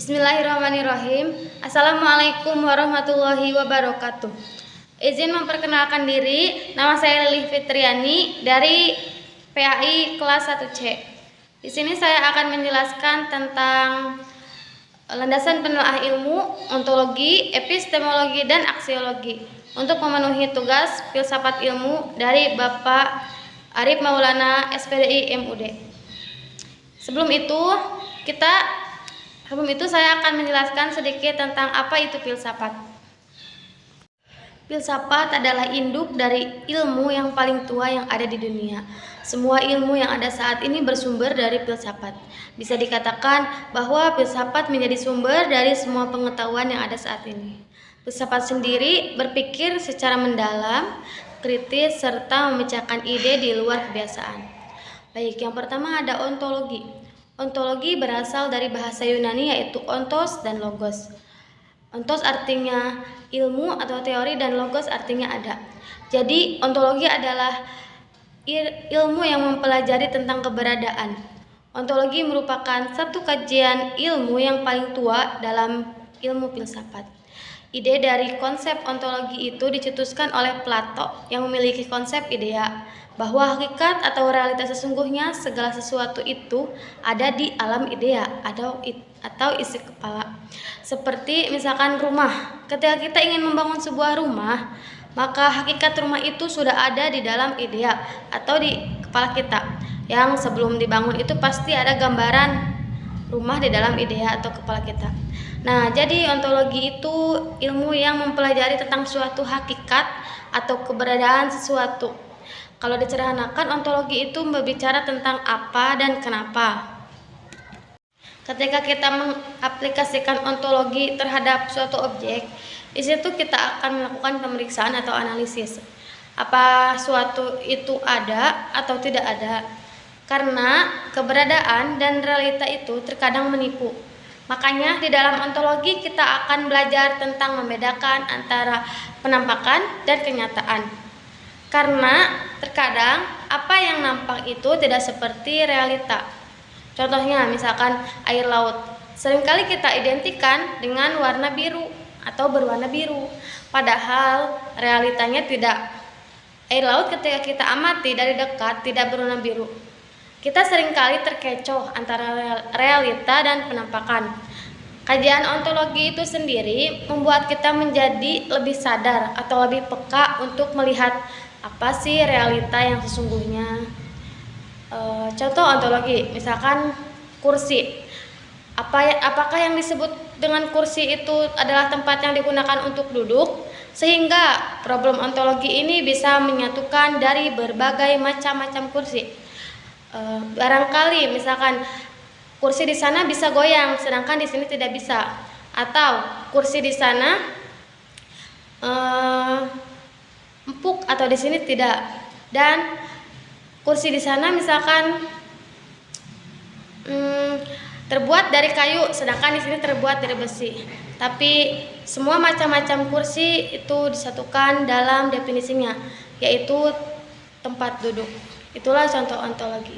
Bismillahirrahmanirrahim. Assalamualaikum warahmatullahi wabarakatuh. Izin memperkenalkan diri, nama saya Lili Fitriani dari PAI kelas 1C. Di sini saya akan menjelaskan tentang landasan penelaah ilmu, ontologi, epistemologi, dan aksiologi untuk memenuhi tugas filsafat ilmu dari Bapak Arif Maulana SPDI MUD. Sebelum itu saya akan menjelaskan sedikit tentang apa itu filsafat. Filsafat adalah induk dari ilmu yang paling tua yang ada di dunia. Semua ilmu yang ada saat ini bersumber dari filsafat. Bisa dikatakan bahwa filsafat menjadi sumber dari semua pengetahuan yang ada saat ini. Filsafat sendiri berpikir secara mendalam, kritis, serta memecahkan ide di luar kebiasaan. Baik, yang pertama ada ontologi. Ontologi berasal dari bahasa Yunani yaitu ontos dan logos. Ontos artinya ilmu atau teori dan logos artinya ada. Jadi ontologi adalah ilmu yang mempelajari tentang keberadaan. Ontologi merupakan satu kajian ilmu yang paling tua dalam ilmu filsafat. Ide dari konsep ontologi itu dicetuskan oleh Plato yang memiliki konsep idea bahwa hakikat atau realitas sesungguhnya segala sesuatu itu ada di alam idea atau isi kepala. Seperti misalkan rumah. Ketika kita ingin membangun sebuah rumah, maka hakikat rumah itu sudah ada di dalam idea atau di kepala kita. Yang sebelum dibangun itu pasti ada gambaran rumah di dalam idea atau kepala kita. Nah, jadi ontologi itu ilmu yang mempelajari tentang suatu hakikat atau keberadaan sesuatu. Kalau disederhanakan, ontologi itu berbicara tentang apa dan kenapa. Ketika kita mengaplikasikan ontologi terhadap suatu objek, di situ kita akan melakukan pemeriksaan atau analisis. Apa suatu itu ada atau tidak ada? Karena keberadaan dan realita itu terkadang menipu. Makanya di dalam ontologi kita akan belajar tentang membedakan antara penampakan dan kenyataan. Karena terkadang apa yang nampak itu tidak seperti realita. Contohnya misalkan air laut. Seringkali kita identikan dengan warna biru atau berwarna biru. Padahal realitanya tidak. Air laut ketika kita amati dari dekat tidak berwarna biru. Kita seringkali terkecoh antara realita dan penampakan. Kajian ontologi itu sendiri membuat kita menjadi lebih sadar atau lebih peka untuk melihat apa sih realita yang sesungguhnya. Contoh ontologi, misalkan kursi. Apakah yang disebut dengan kursi itu adalah tempat yang digunakan untuk duduk? Sehingga problem ontologi ini bisa menyatukan dari berbagai macam-macam kursi. Barangkali misalkan kursi di sana bisa goyang, sedangkan di sini tidak bisa. Atau kursi di sana empuk atau di sini tidak. Dan kursi di sana misalkan terbuat dari kayu, sedangkan di sini terbuat dari besi. Tapi semua macam-macam kursi itu disatukan dalam definisinya, yaitu tempat duduk. Itulah contoh ontologi.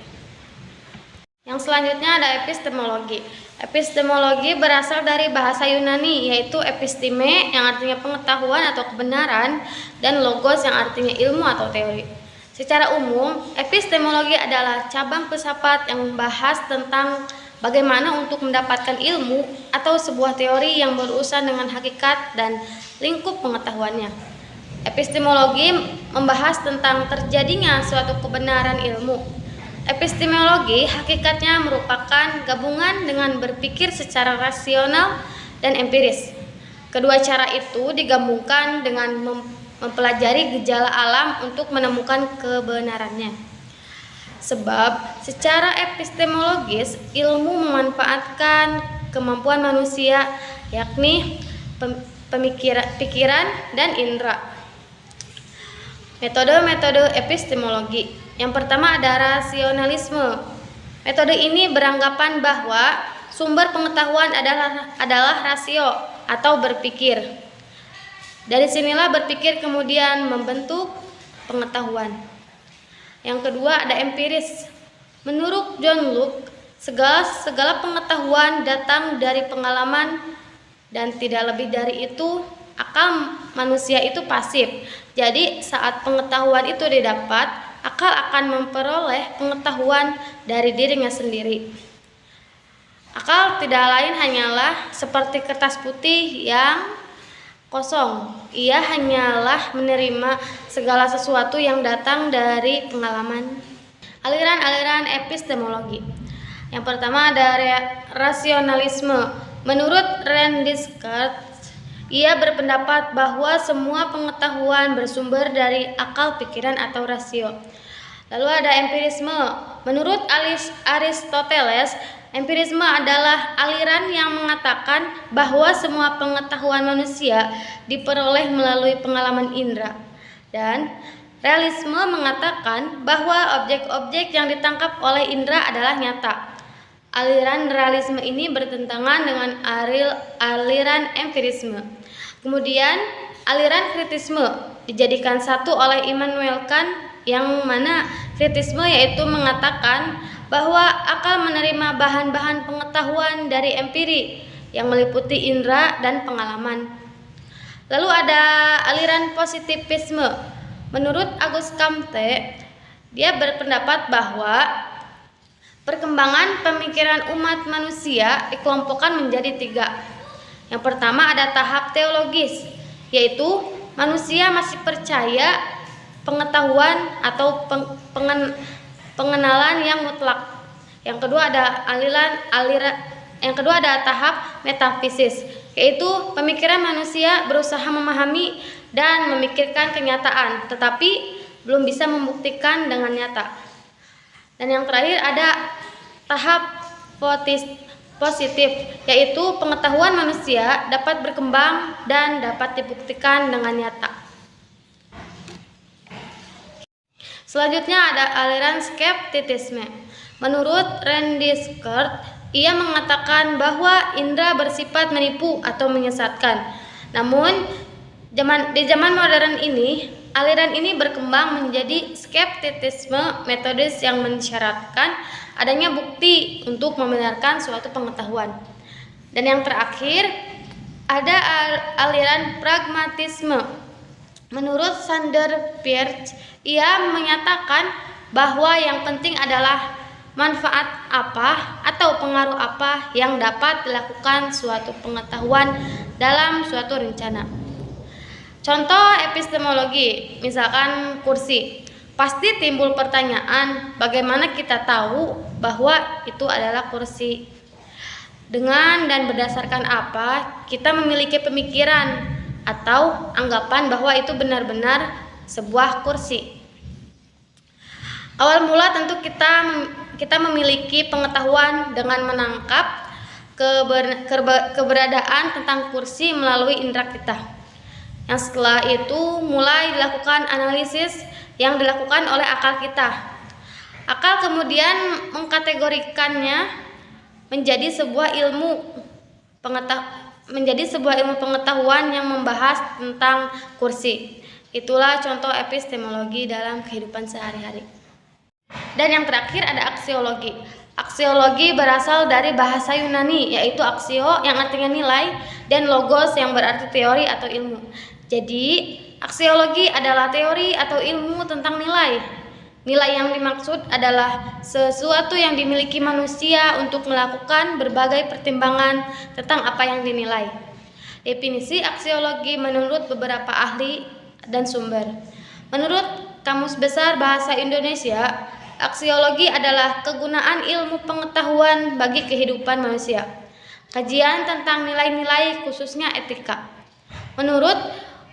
Yang selanjutnya ada epistemologi. Epistemologi berasal dari bahasa Yunani, yaitu episteme yang artinya pengetahuan atau kebenaran, dan logos yang artinya ilmu atau teori. Secara umum, epistemologi adalah cabang filsafat yang membahas tentang bagaimana untuk mendapatkan ilmu atau sebuah teori yang berurusan dengan hakikat dan lingkup pengetahuannya. Epistemologi membahas tentang terjadinya suatu kebenaran ilmu. Epistemologi hakikatnya merupakan gabungan dengan berpikir secara rasional dan empiris. Kedua cara itu digabungkan dengan mempelajari gejala alam untuk menemukan kebenarannya. Sebab secara epistemologis ilmu memanfaatkan kemampuan manusia, yakni pikiran dan indera. Metode-metode epistemologi. Yang pertama ada rasionalisme. Metode ini beranggapan bahwa sumber pengetahuan adalah rasio atau berpikir. Dari sinilah berpikir kemudian membentuk pengetahuan. Yang kedua ada empiris. Menurut John Locke, Segala pengetahuan datang dari pengalaman, dan tidak lebih dari itu, akal manusia itu pasif. Jadi saat pengetahuan itu didapat, akal akan memperoleh pengetahuan dari dirinya sendiri. Akal tidak lain hanyalah seperti kertas putih yang kosong. Ia hanyalah menerima segala sesuatu yang datang dari pengalaman. Aliran-aliran epistemologi. Yang pertama ada rasionalisme. Menurut Rene Descartes, ia berpendapat bahwa semua pengetahuan bersumber dari akal pikiran atau rasio. Lalu ada empirisme. Menurut Aristoteles, empirisme adalah aliran yang mengatakan bahwa semua pengetahuan manusia diperoleh melalui pengalaman indera. Dan realisme mengatakan bahwa objek-objek yang ditangkap oleh indera adalah nyata. Aliran realisme ini bertentangan dengan aliran empirisme. Kemudian aliran kritisme dijadikan satu oleh Immanuel Kant, yang mana kritisme yaitu mengatakan bahwa akal menerima bahan-bahan pengetahuan dari empiri yang meliputi indera dan pengalaman. Lalu ada aliran positivisme. Menurut Auguste Comte, dia berpendapat bahwa perkembangan pemikiran umat manusia dikelompokkan menjadi 3. Yang pertama ada tahap teologis, yaitu manusia masih percaya pengetahuan atau pengenalan yang mutlak. Yang kedua ada tahap metafisis, yaitu pemikiran manusia berusaha memahami dan memikirkan kenyataan, tetapi belum bisa membuktikan dengan nyata. Dan yang terakhir ada tahap positif, yaitu pengetahuan manusia dapat berkembang dan dapat dibuktikan dengan nyata. Selanjutnya ada aliran skeptisisme. Menurut Rene Descartes, ia mengatakan bahwa indera bersifat menipu atau menyesatkan. Namun di zaman modern ini, aliran ini berkembang menjadi skeptisisme metodis yang mensyaratkan adanya bukti untuk membenarkan suatu pengetahuan. Dan yang terakhir ada aliran pragmatisme. Menurut Sander Peirce, ia menyatakan bahwa yang penting adalah manfaat apa atau pengaruh apa yang dapat dilakukan suatu pengetahuan dalam suatu rencana. Contoh epistemologi, misalkan kursi. Pasti timbul pertanyaan, bagaimana kita tahu bahwa itu adalah kursi? Dengan dan berdasarkan apa kita memiliki pemikiran atau anggapan bahwa itu benar-benar sebuah kursi? Awal mula tentu kita memiliki pengetahuan dengan menangkap keberadaan tentang kursi melalui indera kita. Yang setelah itu mulai dilakukan analisis yang dilakukan oleh akal kita. Akal kemudian mengkategorikannya menjadi sebuah ilmu pengetahuan yang membahas tentang kursi. Itulah contoh epistemologi dalam kehidupan sehari-hari. Dan yang terakhir ada aksiologi. Aksiologi berasal dari bahasa Yunani, yaitu aksio yang artinya nilai dan logos yang berarti teori atau ilmu. Jadi aksiologi adalah teori atau ilmu tentang nilai. Nilai yang dimaksud adalah sesuatu yang dimiliki manusia untuk melakukan berbagai pertimbangan tentang apa yang dinilai. Definisi aksiologi menurut beberapa ahli dan sumber. Menurut Kamus Besar Bahasa Indonesia, aksiologi adalah kegunaan ilmu pengetahuan bagi kehidupan manusia. Kajian tentang nilai-nilai khususnya etika. Menurut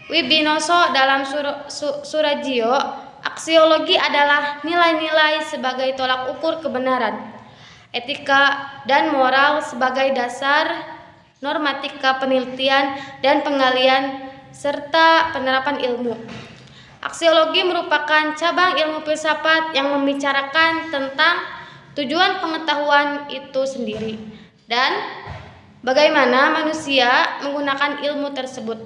Wibinoso dalam Surajio, aksiologi adalah nilai-nilai sebagai tolak ukur kebenaran, etika dan moral sebagai dasar normatika penelitian dan penggalian serta penerapan ilmu. Aksiologi merupakan cabang ilmu filsafat yang membicarakan tentang tujuan pengetahuan itu sendiri dan bagaimana manusia menggunakan ilmu tersebut.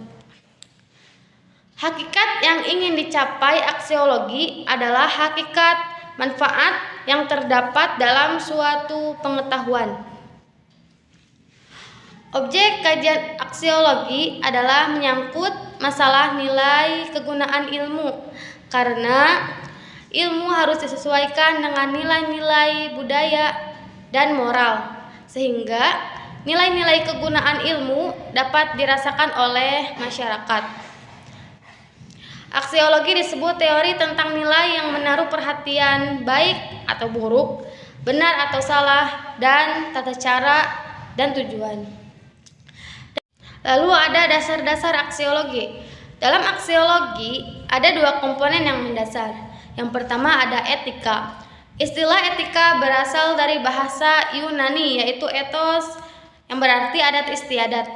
Hakikat yang ingin dicapai aksiologi adalah hakikat manfaat yang terdapat dalam suatu pengetahuan. Objek kajian aksiologi adalah menyangkut masalah nilai kegunaan ilmu, karena ilmu harus disesuaikan dengan nilai-nilai budaya dan moral, sehingga nilai-nilai kegunaan ilmu dapat dirasakan oleh masyarakat. Aksiologi disebut teori tentang nilai yang menaruh perhatian baik atau buruk, benar atau salah, dan tata cara dan tujuan. Lalu ada dasar-dasar aksiologi. Dalam aksiologi ada dua komponen yang mendasar. Yang pertama ada etika. Istilah etika berasal dari bahasa Yunani, yaitu ethos, yang berarti adat istiadat.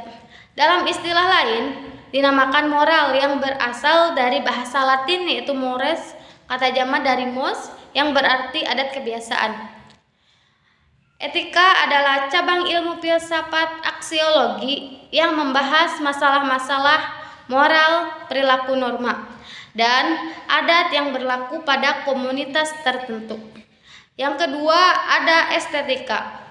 Dalam istilah lain dinamakan moral, yang berasal dari bahasa Latin, yaitu mores, kata jamak dari mos, yang berarti adat kebiasaan. Etika adalah cabang ilmu filsafat aksiologi yang membahas masalah-masalah moral, perilaku, norma, dan adat yang berlaku pada komunitas tertentu. Yang kedua ada estetika.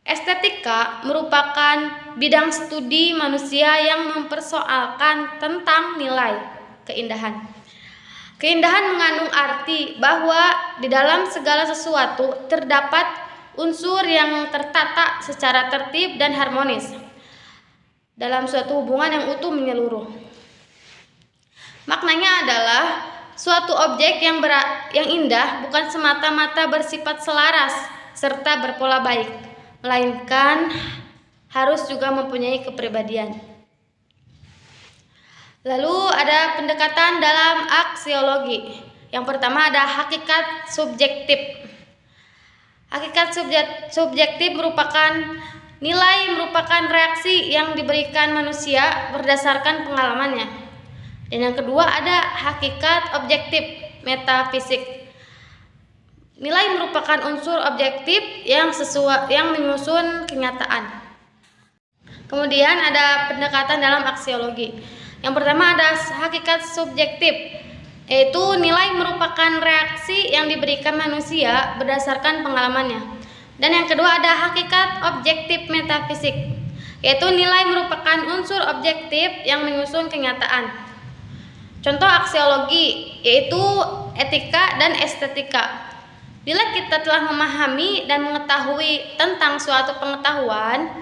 Estetika merupakan bidang studi manusia yang mempersoalkan tentang nilai keindahan. Keindahan mengandung arti bahwa di dalam segala sesuatu terdapat unsur yang tertata secara tertib dan harmonis dalam suatu hubungan yang utuh menyeluruh. Maknanya adalah suatu objek yang indah bukan semata-mata bersifat selaras serta berpola baik, melainkan harus juga mempunyai kepribadian. Lalu ada pendekatan dalam aksiologi. Yang pertama ada hakikat subjektif. Hakikat subjektif merupakan reaksi yang diberikan manusia berdasarkan pengalamannya. Dan yang kedua ada hakikat objektif metafisik. Nilai merupakan unsur objektif yang menyusun kenyataan. Kemudian ada pendekatan dalam aksiologi. Yang pertama ada hakikat subjektif, yaitu nilai merupakan reaksi yang diberikan manusia berdasarkan pengalamannya. Dan yang kedua ada hakikat objektif metafisik, yaitu nilai merupakan unsur objektif yang menyusun kenyataan. Contoh aksiologi yaitu etika dan estetika. Bila kita telah memahami dan mengetahui tentang suatu pengetahuan,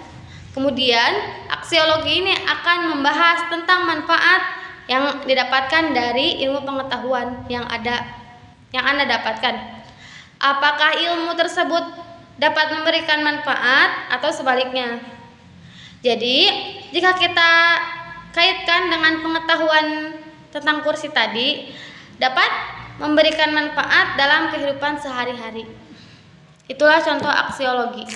kemudian aksiologi ini akan membahas tentang manfaat yang didapatkan dari ilmu pengetahuan yang Anda dapatkan. Apakah ilmu tersebut dapat memberikan manfaat atau sebaliknya? Jadi, jika kita kaitkan dengan pengetahuan tentang kursi tadi, dapat memberikan manfaat dalam kehidupan sehari-hari. Itulah contoh aksiologi.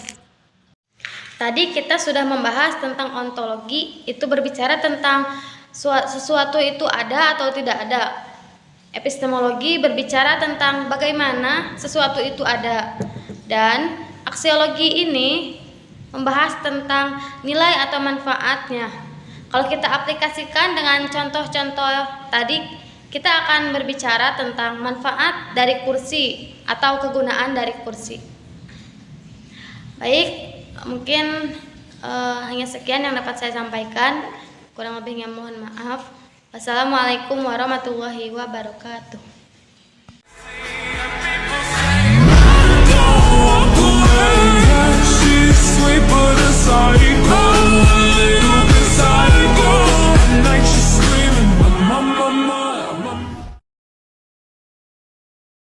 Tadi kita sudah membahas tentang ontologi, itu berbicara tentang sesuatu itu ada atau tidak ada. Epistemologi berbicara tentang bagaimana sesuatu itu ada. Dan aksiologi ini membahas tentang nilai atau manfaatnya. Kalau kita aplikasikan dengan contoh-contoh tadi, kita akan berbicara tentang manfaat dari kursi atau kegunaan dari kursi. Baik, mungkin hanya sekian yang dapat saya sampaikan. Kurang lebihnya mohon maaf. Wassalamualaikum warahmatullahi wabarakatuh.